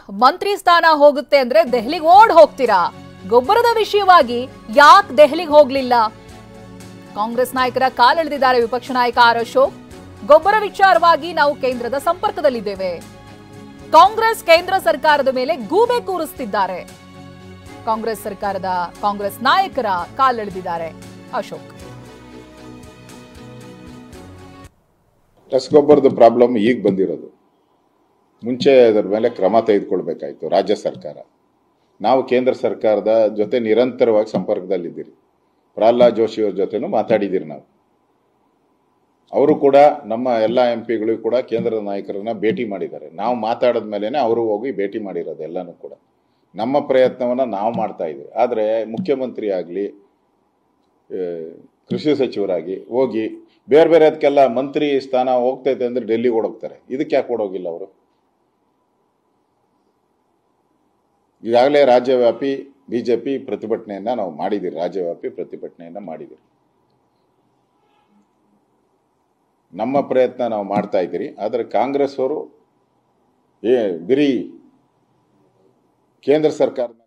ಮಂತ್ರಿ ಸ್ಥಾನ ಹೋಗುತ್ತೆ ಅಂದ್ರೆ ದೆಹಲಿಗೆ ಓಡ್ ಹೋಗ್ತೀರಾ? ಗೊಬ್ಬರದ ವಿಷಯವಾಗಿ ಯಾಕೆ ದೆಹಲಿಗೆ ಹೋಗ್ಲಿಲ್ಲ? ಕಾಂಗ್ರೆಸ್ ನಾಯಕರ ಕಾಲೆಳೆದಿದ್ದಾರೆ ವಿಪಕ್ಷ ನಾಯಕ ಆರ್ ಅಶೋಕ್. ಗೊಬ್ಬರ ವಿಚಾರವಾಗಿ ನಾವು ಕೇಂದ್ರದ ಸಂಪರ್ಕದಲ್ಲಿದ್ದೇವೆ. ಕಾಂಗ್ರೆಸ್ ಕೇಂದ್ರ ಸರ್ಕಾರದ ಮೇಲೆ ಗೂಬೆ ಕೂರಿಸ್ತಿದ್ದಾರೆ. ಕಾಂಗ್ರೆಸ್ ನಾಯಕರ ಕಾಲೆಳೆದಿದ್ದಾರೆ ಅಶೋಕ್. ರಸಗೊಬ್ಬರದ ಪ್ರಾಬ್ಲಮ್ ಈಗ ಬಂದಿರೋದು, ಮುಂಚೆ ಅದರ ಮೇಲೆ ಕ್ರಮ ತೆಗೆದುಕೊಳ್ಬೇಕಾಯ್ತು ರಾಜ್ಯ ಸರ್ಕಾರ. ನಾವು ಕೇಂದ್ರ ಸರ್ಕಾರದ ಜೊತೆ ನಿರಂತರವಾಗಿ ಸಂಪರ್ಕದಲ್ಲಿದ್ದೀರಿ. ಪ್ರಹ್ಲಾದ್ ಜೋಶಿ ಅವ್ರ ಜೊತೆನೂ ಮಾತಾಡಿದ್ದೀರಿ ನಾವು. ಅವರು ಕೂಡ ನಮ್ಮ ಎಲ್ಲ MP ಕೂಡ ಕೇಂದ್ರದ ನಾಯಕರನ್ನ ಭೇಟಿ ಮಾಡಿದ್ದಾರೆ. ನಾವು ಮಾತಾಡಿದ ಮೇಲೇನೆ ಅವರು ಹೋಗಿ ಭೇಟಿ ಮಾಡಿರೋದು ಎಲ್ಲನೂ ಕೂಡ. ನಮ್ಮ ಪ್ರಯತ್ನವನ್ನು ನಾವು ಮಾಡ್ತಾ ಇದ್ದೀವಿ. ಆದರೆ ಮುಖ್ಯಮಂತ್ರಿ ಆಗಲಿ ಕೃಷಿ ಸಚಿವರಾಗಿ ಹೋಗಿ ಬೇರೆ ಬೇರೆ ಅದಕ್ಕೆಲ್ಲ ಮಂತ್ರಿ ಸ್ಥಾನ ಹೋಗ್ತೈತೆ ಅಂದರೆ ಡೆಲ್ಲಿಗೆ ಓಡೋಗ್ತಾರೆ. ಇದಕ್ಕೆ ಯಾಕೆ ಓಡೋಗಿಲ್ಲ ಅವರು? ಈಗಾಗಲೇ ರಾಜ್ಯವ್ಯಾಪಿ BJP ಪ್ರತಿಭಟನೆಯನ್ನು ನಾವು ಮಾಡಿದ್ದೀರಿ. ರಾಜ್ಯವ್ಯಾಪಿ ಪ್ರತಿಭಟನೆಯನ್ನು ಮಾಡಿದ್ದೀರಿ. ನಮ್ಮ ಪ್ರಯತ್ನ ನಾವು ಮಾಡ್ತಾ ಇದ್ದೀರಿ. ಆದರೆ ಕಾಂಗ್ರೆಸ್ ಅವರು ಬರೀ ಕೇಂದ್ರ ಸರ್ಕಾರದ